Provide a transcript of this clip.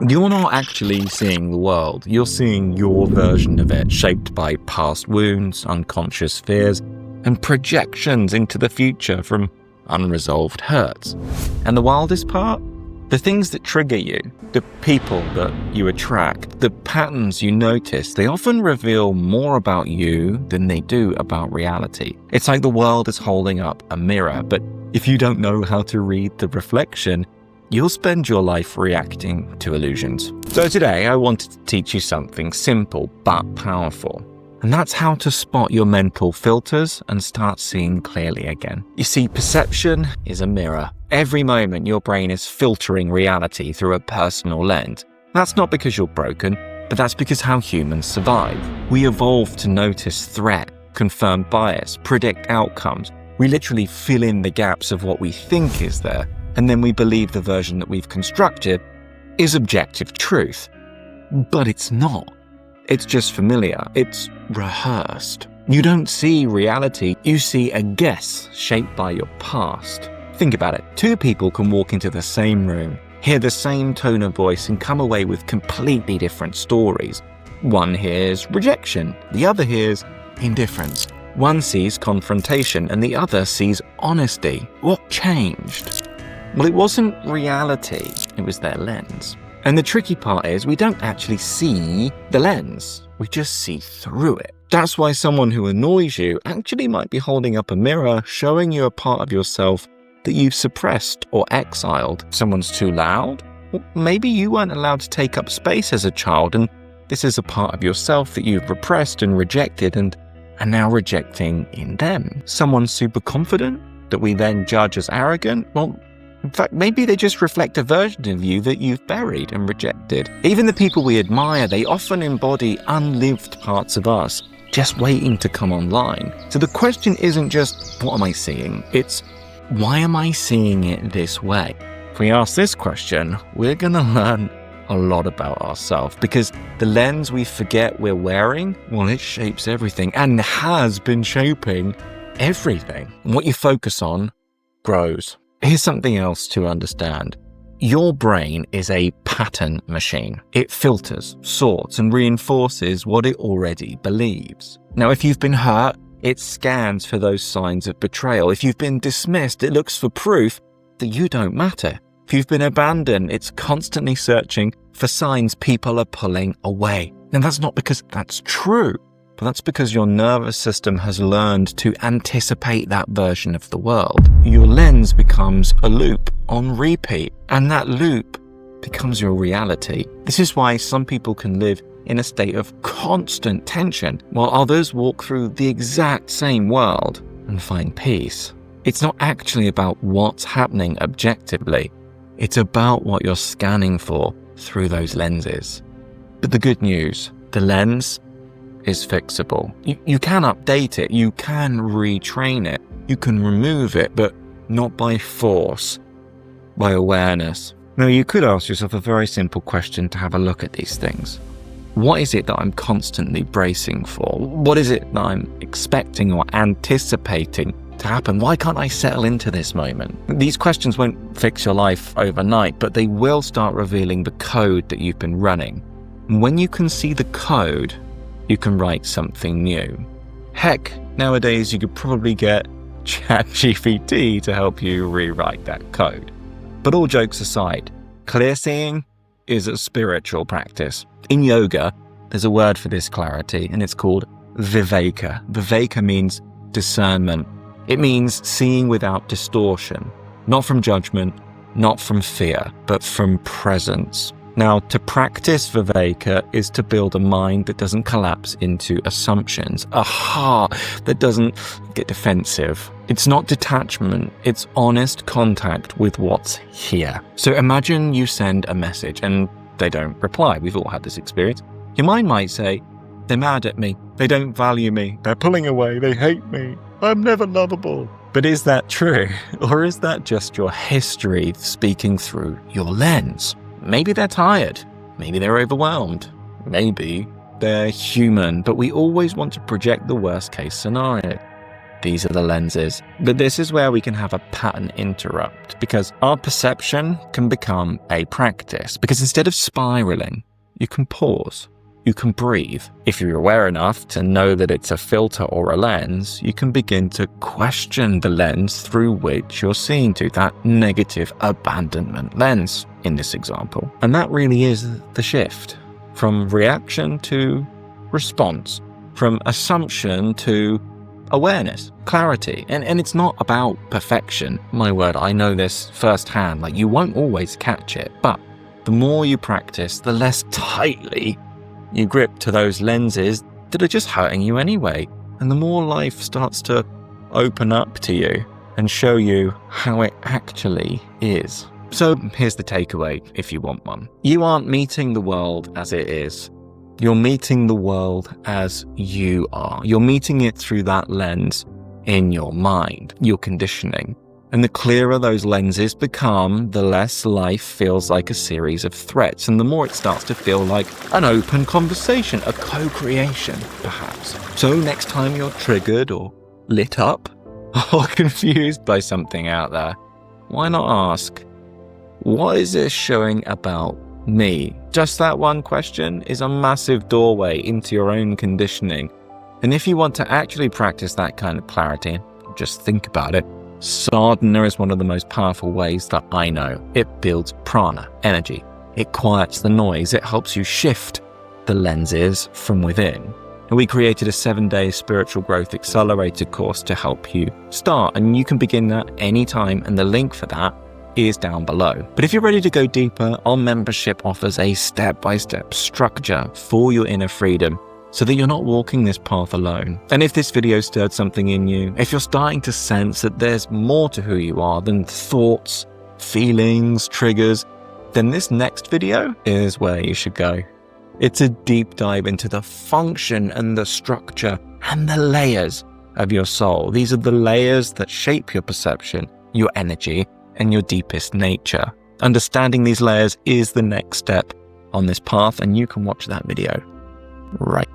You're not actually seeing the world. You're seeing your version of it, shaped by past wounds, unconscious fears, and projections into the future from unresolved hurts. And the wildest part? The things that trigger you, the people that you attract, the patterns you notice, they often reveal more about you than they do about reality. It's like the world is holding up a mirror, but if you don't know how to read the reflection, you'll spend your life reacting to illusions. So today, I wanted to teach you something simple but powerful. And that's how to spot your mental filters and start seeing clearly again. You see, perception is a mirror. Every moment your brain is filtering reality through a personal lens. That's not because you're broken, but that's because how humans survive. We evolved to notice threat, confirm bias, predict outcomes. We literally fill in the gaps of what we think is there, and then we believe the version that we've constructed is objective truth. But it's not. It's just familiar. It's rehearsed. You don't see reality, you see a guess shaped by your past. Think about it. Two people can walk into the same room, hear the same tone of voice, and come away with completely different stories. One hears rejection, the other hears indifference. One sees confrontation, and the other sees honesty. What changed? Well, it wasn't reality, it was their lens. And the tricky part is we don't actually see the lens, we just see through it. That's why someone who annoys you actually might be holding up a mirror showing you a part of yourself that you've suppressed or exiled. Someone's too loud? Well, maybe you weren't allowed to take up space as a child, and this is a part of yourself that you've repressed and rejected and are now rejecting in them. Someone's super confident that we then judge as arrogant? Well, in fact, maybe they just reflect a version of you that you've buried and rejected. Even the people we admire, they often embody unlived parts of us, just waiting to come online. So the question isn't just, what am I seeing? It's, why am I seeing it this way? If we ask this question, we're going to learn a lot about ourselves, because the lens we forget we're wearing, well, it shapes everything and has been shaping everything. And what you focus on grows. Here's something else to understand. Your brain is a pattern machine. It filters, sorts, and reinforces what it already believes. Now, if you've been hurt, it scans for those signs of betrayal. If you've been dismissed, it looks for proof that you don't matter. If you've been abandoned, it's constantly searching for signs people are pulling away. Now, that's not because that's true, but that's because your nervous system has learned to anticipate that version of the world. Your lens becomes a loop on repeat, and that loop becomes your reality. This is why some people can live in a state of constant tension, while others walk through the exact same world and find peace. It's not actually about what's happening objectively. It's about what you're scanning for through those lenses. But the good news, the lens is fixable. You can update it, you can retrain it, you can remove it, but not by force, by awareness. Now, you could ask yourself a very simple question to have a look at these things. What is it that I'm constantly bracing for? What is it that I'm expecting or anticipating to happen? Why can't I settle into this moment? These questions won't fix your life overnight, but they will start revealing the code that you've been running. And when you can see the code, you can write something new. Heck, nowadays you could probably get ChatGPT to help you rewrite that code. But all jokes aside, clear seeing is a spiritual practice. In yoga, there's a word for this clarity, and it's called viveka. Viveka means discernment. It means seeing without distortion, not from judgment, not from fear, but from presence. Now, to practice viveka is to build a mind that doesn't collapse into assumptions, a heart that doesn't get defensive. It's not detachment, it's honest contact with what's here. So imagine you send a message and they don't reply. We've all had this experience. Your mind might say, they're mad at me, they don't value me, they're pulling away, they hate me, I'm never lovable. But is that true? Or is that just your history speaking through your lens? Maybe they're tired, maybe they're overwhelmed, maybe they're human, but we always want to project the worst case scenario. These are the lenses. But this is where we can have a pattern interrupt, because our perception can become a practice. Because instead of spiraling, you can pause. You can breathe. If you're aware enough to know that it's a filter or a lens, you can begin to question the lens through which you're seeing to, that negative abandonment lens in this example. And that really is the shift from reaction to response, from assumption to awareness, clarity. And it's not about perfection. My word, I know this firsthand. Like, you won't always catch it, but the more you practice, the less tightly you grip to those lenses that are just hurting you anyway. And the more life starts to open up to you and show you how it actually is. So here's the takeaway, if you want one. You aren't meeting the world as it is. You're meeting the world as you are. You're meeting it through that lens in your mind, your conditioning. And the clearer those lenses become, the less life feels like a series of threats, and the more it starts to feel like an open conversation, a co-creation, perhaps. So next time you're triggered or lit up or confused by something out there, why not ask, what is this showing about me? Just that one question is a massive doorway into your own conditioning. And if you want to actually practice that kind of clarity, just think about it. Sadhana is one of the most powerful ways that I know. It builds prana, energy. It quiets the noise. It helps you shift the lenses from within. And we created a 7-day spiritual growth accelerator course to help you start. And you can begin that anytime. And the link for that is down below. But if you're ready to go deeper, our membership offers a step-by-step structure for your inner freedom, so that you're not walking this path alone. And if this video stirred something in you, if you're starting to sense that there's more to who you are than thoughts, feelings, triggers, then this next video is where you should go. It's a deep dive into the function and the structure and the layers of your soul. These are the layers that shape your perception, your energy, and your deepest nature. Understanding these layers is the next step on this path, and you can watch that video right